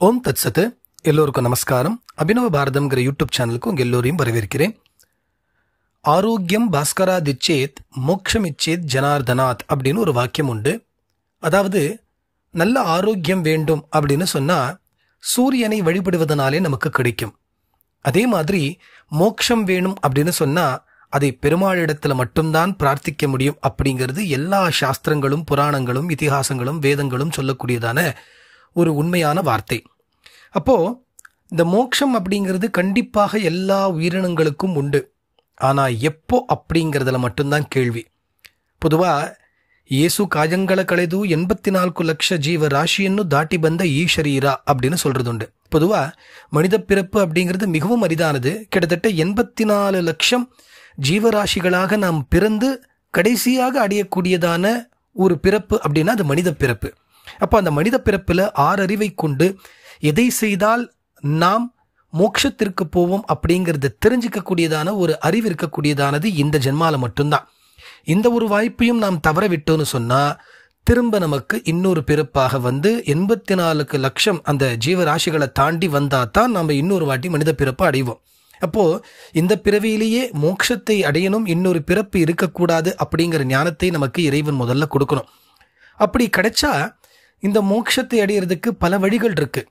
ஓம் தத் சத்து. எல்லோருக்கும் நமஸ்காரம். அபினவ பாரதம்ங்கிற யூடியூப் சேனலுக்கு உங்கள் எல்லோரையும் வரவேற்கிறேன். ஆரோக்கியம் பாஸ்கராதிச்சேத் மோக்ஷமிச்சேத் ஜனார்தனாத் அப்படின்னு ஒரு வாக்கியம் உண்டு. அதாவது நல்ல ஆரோக்கியம் வேண்டும் அப்படின்னு சொன்னால் சூரியனை வழிபடுவதனாலே நமக்கு கிடைக்கும். அதே மாதிரி மோக்ஷம் வேணும் அப்படின்னு சொன்னால் அதை பெருமாளிடத்தில் மட்டும்தான் பிரார்த்திக்க முடியும் அப்படிங்கிறது எல்லா சாஸ்திரங்களும் புராணங்களும் இதிகாசங்களும் வேதங்களும் சொல்லக்கூடியதான ஒரு உண்மையான வார்த்தை. அப்போ இந்த மோட்சம் அப்படிங்கிறது கண்டிப்பாக எல்லா உயிரினங்களுக்கும் உண்டு. ஆனால் எப்போ அப்படிங்கிறதுல மட்டும்தான் கேள்வி. பொதுவாக ಯೇಸು ಕಾಯಂಗಳ ಕಳೆದು 84 ಲಕ್ಷ ಜೀವ ರಾಶಿಯನ್ನು ದಾಟಿ ಬಂದ ಈ ಶರೀರ அப்படின்னு சொல்றது உண்டு. பொதுவாக மனித பிறப்பு அப்படிங்கிறது மிகவும் அரிதானது. கிட்டத்தட்ட 84 லட்சம் ஜீவராசிகளாக நாம் பிறந்து கடைசியாக அடையக்கூடியதான ஒரு பிறப்பு அப்படின்னா அது மனித பிறப்பு. அப்போ அந்த மனித பிறப்பில் 6 அறிவை கொண்டு எதை செய்தால் நாம் மோட்சத்திற்கு போவோம் அப்படிங்கிறத தெரிஞ்சிக்கக்கூடியதான ஒரு அறிவு இருக்கக்கூடியதானது இந்த ஜென்மால மட்டும்தான். இந்த ஒரு வாய்ப்பையும் நாம் தவற விட்டோன்னு சொன்னால் திரும்ப நமக்கு இன்னொரு பிறப்பாக வந்து 84 லட்சம் அந்த ஜீவராசிகளை தாண்டி வந்தால் தான் நம்ம இன்னொரு வாட்டி மனித பிறப்பு அடைவோம். அப்போது இந்த பிறவியிலேயே மோட்சத்தை அடையணும், இன்னொரு பிறப்பு இருக்கக்கூடாது அப்படிங்கிற ஞானத்தை நமக்கு இறைவன் முதல்ல கொடுக்கணும். அப்படி கிடைச்சா இந்த மோட்சத்தை அடையிறதுக்கு பல வழிகள் இருக்கு.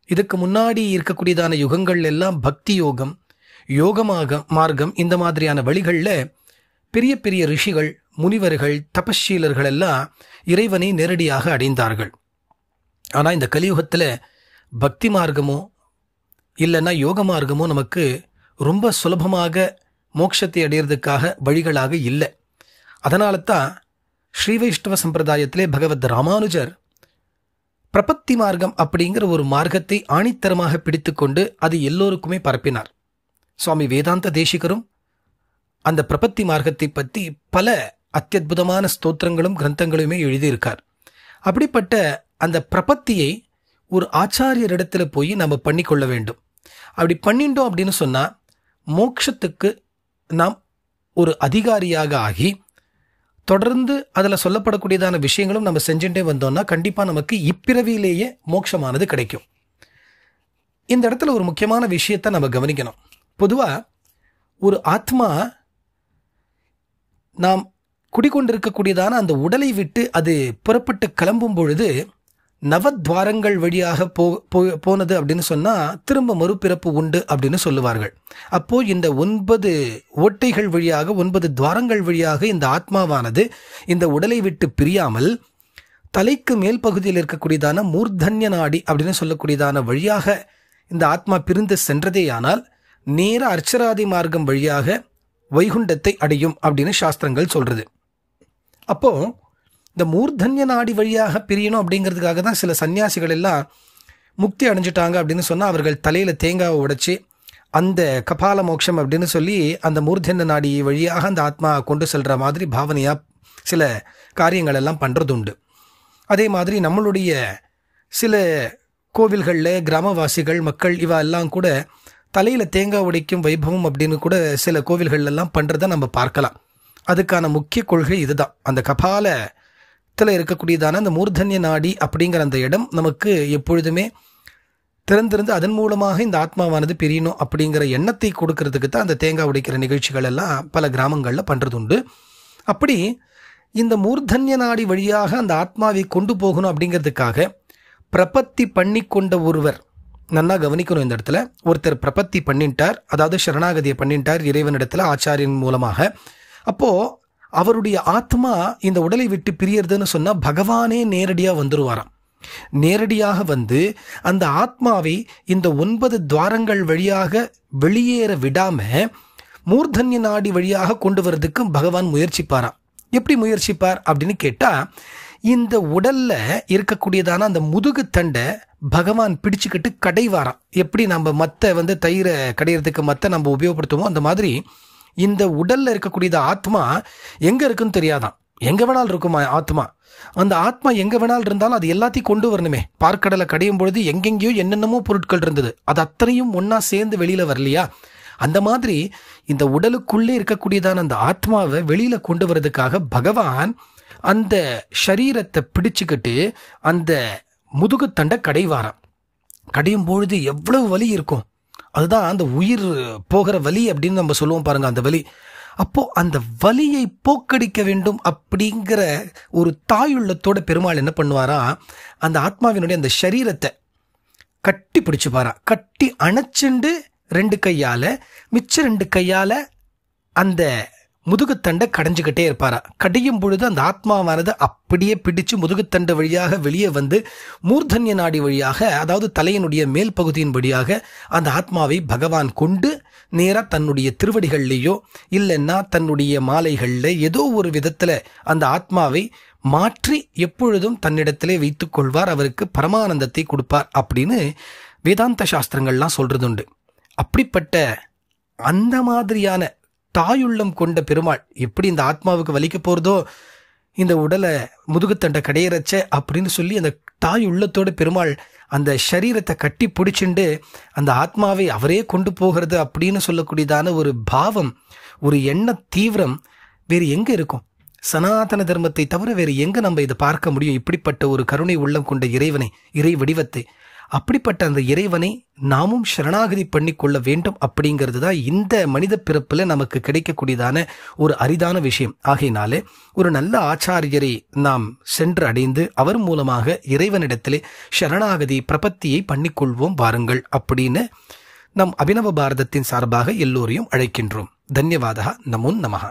இதுக்கு முன்னாடி இருக்கக்கூடியதான யுகங்கள் எல்லாம் பக்தி யோகம், மார்க்கம் இந்த மாதிரியான வழிகளில் பெரிய பெரிய ரிஷிகள், முனிவர்கள், தபஸ்சீலர்கள் எல்லாம் இறைவனை நேரடியாக அடைந்தார்கள். ஆனால் இந்த கலியுகத்தில் பக்தி மார்க்கமோ இல்லைன்னா யோக மார்க்கமோ நமக்கு ரொம்ப சுலபமாக மோட்சத்தை அடையிறதுக்காக வழிகளாக இல்லை. அதனால தான் ஸ்ரீ வைஷ்ணவ சம்பிரதாயத்திலே பகவத் ராமானுஜர் பிரபத்தி மார்க்கம் அப்படிங்கிற ஒரு மார்க்கத்தை ஆணித்தரமாக பிடித்து கொண்டு அது எல்லோருக்குமே பரப்பினார். சுவாமி வேதாந்த தேசிகரும் அந்த பிரபத்தி மார்க்கத்தை பற்றி பல அத்தியுதமான ஸ்தோத்திரங்களும் கிரந்தங்களுமே எழுதியிருக்கார். அப்படிப்பட்ட அந்த பிரபத்தியை ஒரு ஆச்சாரியரிடத்துல போய் நம்ம பண்ணிக்கொள்ள வேண்டும். அப்படி பண்ணிட்டோம் அப்படின்னு சொன்னால் மோட்சத்துக்கு நாம் ஒரு அதிகாரியாக ஆகி தொடர்ந்து அதில் சொல்லப்படக்கூடியதான விஷயங்களும் நம்ம செஞ்சுட்டே வந்தோம்னா கண்டிப்பாக நமக்கு இப்பிறவியிலேயே மோட்சமானது கிடைக்கும். இந்த இடத்துல ஒரு முக்கியமான விஷயத்தை நம்ம கவனிக்கணும். பொதுவாக ஒரு ஆத்மா நாம் குடிக்கொண்டிருக்கக்கூடியதான அந்த உடலை விட்டு அது புறப்பட்டு கிளம்பும் பொழுது நவத்வாரங்கள் வழியாக போனது அப்படின்னு சொன்னால் திரும்ப மறுபிறப்பு உண்டு அப்படின்னு சொல்லுவார்கள். அப்போது இந்த 9 ஓட்டைகள் வழியாக 9 துவாரங்கள் வழியாக இந்த ஆத்மாவானது இந்த உடலை விட்டு பிரியாமல் தலைக்கு மேல் பகுதியில் இருக்கக்கூடியதான மூர்தன்ய நாடி அப்படின்னு சொல்லக்கூடியதான வழியாக இந்த ஆத்மா பிரிந்து சென்றதேயானால் நேர அர்ச்சராதி மார்க்கம் வழியாக வைகுண்டத்தை அடையும் அப்படின்னு சாஸ்திரங்கள் சொல்றது. அப்போது இந்த மூர்தன்ய நாடி வழியாக பிரியணும் அப்படிங்கிறதுக்காக தான் சில சன்னியாசிகள் எல்லாம் முக்தி அடைஞ்சிட்டாங்க அப்படின்னு சொன்னால் அவர்கள் தலையில் தேங்காவை உடைச்சி அந்த கபால மோட்சம் அப்படின்னு சொல்லி அந்த மூர்தன்ய நாடி வழியாக அந்த ஆத்மா கொண்டு செல்கிற மாதிரி பாவனையாக சில காரியங்கள் எல்லாம் பண்ணுறது உண்டு. அதே மாதிரி நம்மளுடைய சில கோவில்களில் கிராமவாசிகள் மக்கள் இவ எல்லாம் கூட தலையில் தேங்காய் உடைக்கும் வைபவம் அப்படின்னு கூட சில கோவில்கள்லாம் பண்ணுறதை நம்ம பார்க்கலாம். அதுக்கான முக்கிய கொள்கை இதுதான். அந்த கபாலத்தில் இருக்கக்கூடியதான அந்த மூர்தன்ய நாடி அப்படிங்கிற அந்த இடம் நமக்கு எப்பொழுதுமே திறந்திருந்து அதன் மூலமாக இந்த ஆத்மாவானது பிரியணும் அப்படிங்கிற எண்ணத்தை கொடுக்கறதுக்கு தான் அந்த தேங்காய் உடைக்கிற நிகழ்ச்சிகள் எல்லாம் பல கிராமங்களில் பண்ணுறது உண்டு. அப்படி இந்த மூர்தன்ய நாடி வழியாக அந்த ஆத்மாவை கொண்டு போகணும் அப்படிங்கிறதுக்காக பிரபத்தி பண்ணி கொண்ட ஒருவர் நல்லா கவனிக்கணும். இந்த இடத்துல ஒருத்தர் பிரபத்தி பண்ணிட்டார், அதாவது சரணாகதியை பண்ணிட்டார் இறைவனிடத்தில் ஆச்சாரியன் மூலமாக. அப்போது அவருடைய ஆத்மா இந்த உடலை விட்டு பிரியறதுன்னு சொன்னால் பகவானே நேரடியாக வந்துருவாராம். நேரடியாக வந்து அந்த ஆத்மாவை இந்த 9 துவாரங்கள் வழியாக வெளியேற விடாம மூர்தன்ய நாடி வழியாக கொண்டு வரதுக்கு பகவான் முயற்சிப்பாராம். எப்படி முயற்சிப்பார் அப்படின்னு கேட்டால் இந்த உடல்ல இருக்கக்கூடியதான அந்த முதுகு தண்டை பகவான் பிடிச்சுக்கிட்டு கடைவாராம். எப்படி நம்ம மற்ற தயிரை கடையிறதுக்கு மற்ற நம்ம உபயோகப்படுத்துவோம் அந்த மாதிரி இந்த உடல்ல இருக்கக்கூடியது ஆத்மா எங்க இருக்குன்னு தெரியாதான். எங்க வேணாலும் இருக்குமா ஆத்மா. அந்த ஆத்மா எங்க வேணாலும் இருந்தாலும் அது எல்லாத்தையும் கொண்டு வரணுமே. பார்க்கடலை கடையும் பொழுது எங்கெங்கேயோ என்னென்னமோ பொருட்கள் இருந்தது, அது அத்தனையும் ஒன்னா சேர்ந்து வெளியில வரலையா? அந்த மாதிரி இந்த உடலுக்குள்ளே இருக்கக்கூடியதான அந்த ஆத்மாவை வெளியில கொண்டு வரதுக்காக பகவான் அந்த சரீரத்தை பிடிச்சுக்கிட்டு அந்த முதுகுத்தண்டை கடைவாராம். கடையும் பொழுது எவ்வளவு வலி இருக்கும். அதுதான் அந்த உயிர் போகிற வலி அப்படின்னு நம்ம சொல்லுவோம் பாருங்க, அந்த வலி. அப்போ அந்த வலியை போக்கடிக்க வேண்டும் அப்படிங்கிற ஒரு தாயுள்ளத்தோட பெருமாள் என்ன பண்ணுவாரா, அந்த ஆத்மாவினுடைய அந்த சரீரத்தை கட்டி பிடிச்சுப்பாரா. கட்டி அணைச்சுண்டு 2 கையால, மிச்ச 2 கையால அந்த முதுகுத்தண்டை கடைஞ்சுக்கிட்டே இருப்பாரா. கடையும் பொழுது அந்த ஆத்மாவானது அப்படியே பிடிச்சு முதுகுத்தண்டை வழியாக வெளியே வந்து மூர்தன்ய நாடி வழியாக, அதாவது தலையினுடைய மேல் பகுதியின் வழியாக அந்த ஆத்மாவை பகவான் கொண்டு நேராக தன்னுடைய திருவடிகள்லேயோ இல்லைன்னா தன்னுடைய மாலைகளில் ஏதோ ஒரு விதத்தில் அந்த ஆத்மாவை மாற்றி எப்பொழுதும் தன்னிடத்திலே வைத்துக் கொள்வார். அவருக்கு பரமானந்தத்தை கொடுப்பார் அப்படின்னு வேதாந்த சாஸ்திரங்கள்லாம் சொல்றது உண்டு. அப்படிப்பட்ட அந்த மாதிரியான தாயுள்ளம் கொண்ட பெருமாள் எப்படி இந்த ஆத்மாவுக்கு வலிக்க போறதோ, இந்த உடலை முதுகுத்தண்டை கடையறச்ச அப்படின்னு சொல்லி அந்த தாய் உள்ளத்தோட பெருமாள் அந்த சரீரத்தை கட்டி பிடிச்சுண்டு அந்த ஆத்மாவை அவரே கொண்டு போகிறது அப்படின்னு சொல்லக்கூடியதான ஒரு பாவம், ஒரு எண்ண தீவிரம் வேறு எங்க இருக்கும்? சனாதன தர்மத்தை தவிர வேறு எங்க நம்ம இதை பார்க்க முடியும்? இப்படிப்பட்ட ஒரு கருணை உள்ளம் கொண்ட இறைவனை, இறை வடிவத்தை, அப்படிப்பட்ட அந்த இறைவனை நாமும் சரணாகதி பண்ணி கொள்ள வேண்டும். அப்படிங்கிறது தான் இந்த மனித பிறப்பில் நமக்கு கிடைக்கக்கூடியதான ஒரு அரிதான விஷயம். ஆகையினாலே ஒரு நல்ல ஆச்சாரியரை நாம் சென்று அடைந்து அவர் மூலமாக இறைவனிடத்திலே சரணாகதி பிரபத்தியை பண்ணிக்கொள்வோம் வாருங்கள் அப்படின்னு நம் அபினவ பாரதத்தின் சார்பாக எல்லோரையும் அழைக்கின்றோம். தன்யவாதா. நமோ நமஹ.